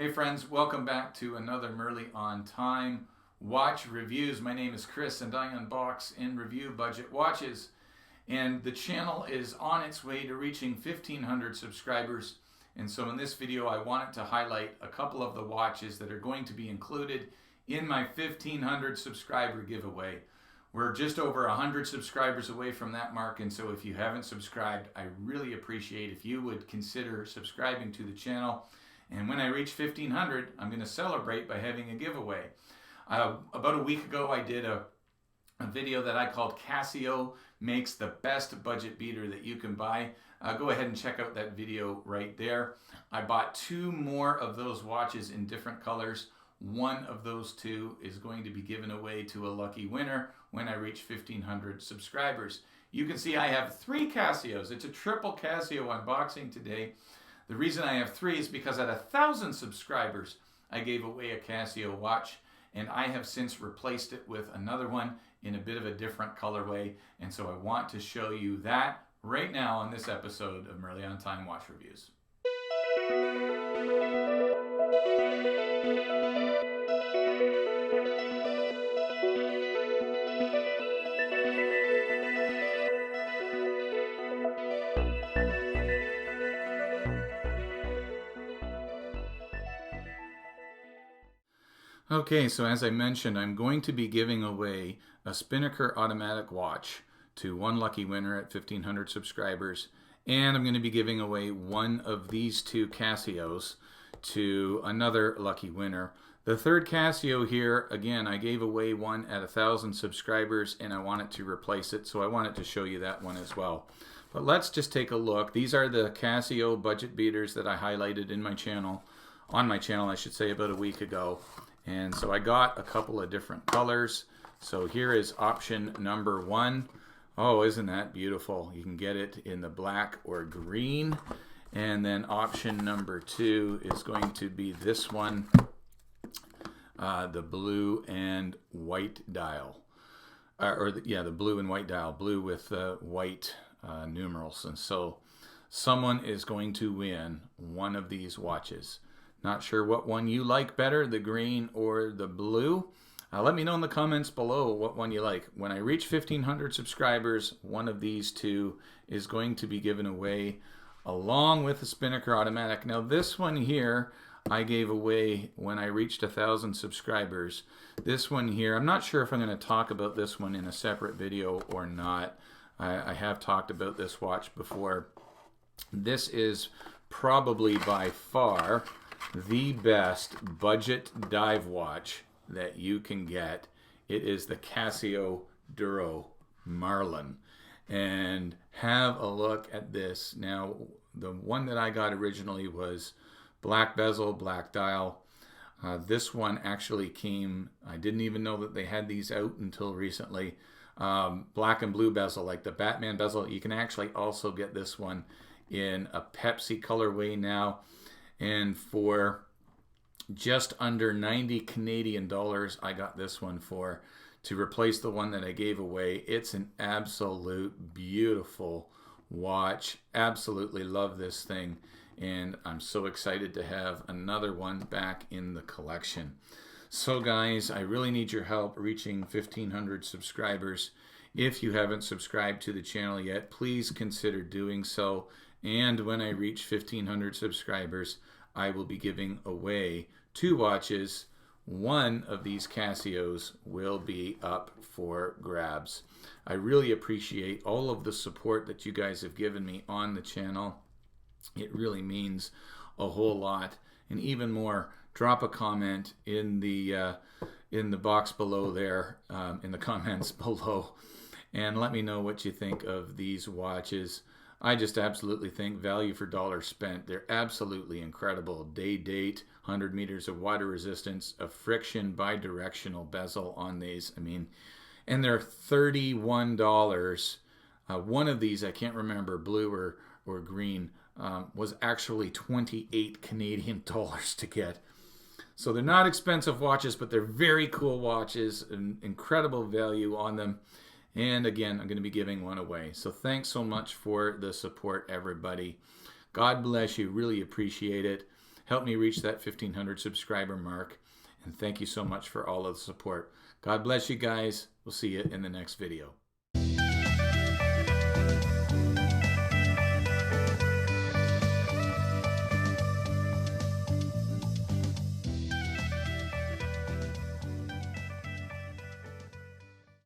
Hey friends, welcome back to another Merlin on Time watch reviews. My name is Chris and I unbox and review budget watches. And the channel is on its way to reaching 1,500 subscribers. And so in this video I wanted to highlight a couple of the watches that are going to be included in my 1,500 subscriber giveaway. We're just over 100 subscribers away from that mark, and so if you haven't subscribed, I really appreciate if you would consider subscribing to the channel. And when I reach 1,500, I'm going to celebrate by having a giveaway. About a week ago, I did a video that I called Casio makes the best budget beater that you can buy. Go ahead and check out that video right there. I bought two more of those watches in different colors. One of those two is going to be given away to a lucky winner when I reach 1,500 subscribers. You can see I have three Casios. It's a triple Casio unboxing today. The reason I have three is because at 1,000 subscribers, I gave away a Casio watch, and I have since replaced it with another one in a bit of a different colorway. And so I want to show you that right now on this episode of Merlin on Time Watch Reviews. Okay, so as I mentioned, I'm going to be giving away a Spinnaker automatic watch to one lucky winner at 1,500 subscribers, and I'm going to be giving away one of these two Casios to another lucky winner. The third Casio here, again, I gave away one at 1,000 subscribers, and I wanted to replace it, so I wanted to show you that one as well. But let's just take a look. These are the Casio budget beaters that I highlighted in my channel, on my channel, I should say, about a week ago. And so I got a couple of different colors. So here is option number one. Oh, isn't that beautiful? You can get it in the black or green. And then option number two is going to be this one, the blue and white dial. The blue and white dial, blue with white numerals. And so someone is going to win one of these watches. Not sure what one you like better, the green or the blue. Let me know in the comments below what one you like. When I reach 1,500 subscribers, one of these two is going to be given away along with the Spinnaker automatic. Now this one here I gave away when I reached 1,000 subscribers. This one here, I'm not sure if I'm going to talk about this one in a separate video or not. I have talked about this watch before. This is probably by far the best budget dive watch that you can get. It is the Casio Duro Marlin. And have a look at this. Now, the one that I got originally was black bezel, black dial. This one actually came, I didn't even know that they had these out until recently. Black and blue bezel, like the Batman bezel. You can actually also get this one in a Pepsi colorway now. And for just under 90 Canadian dollars, I got this one for to replace the one that I gave away. It's an absolute beautiful watch. Absolutely love this thing. And I'm so excited to have another one back in the collection. So guys, I really need your help reaching 1,500 subscribers. If you haven't subscribed to the channel yet, please consider doing so. And when I reach 1,500 subscribers, I will be giving away two watches. One of these Casios will be up for grabs. I really appreciate all of the support that you guys have given me on the channel. It really means a whole lot. And even more, drop a comment in the box below there, in the comments below, and let me know what you think of these watches. I just absolutely think value for dollar spent. They're absolutely incredible. Day date, 100 meters of water resistance, a friction bi-directional bezel on these. I mean, and they're $31. One of these, I can't remember, blue or green, was actually 28 Canadian dollars to get. So they're not expensive watches, but they're very cool watches, and incredible value on them. And again, I'm going to be giving one away. So thanks so much for the support, everybody. God bless you. Really appreciate it. help me reach that 1,500 subscriber mark. And thank you so much for all of the support. God bless you guys. We'll see you in the next video.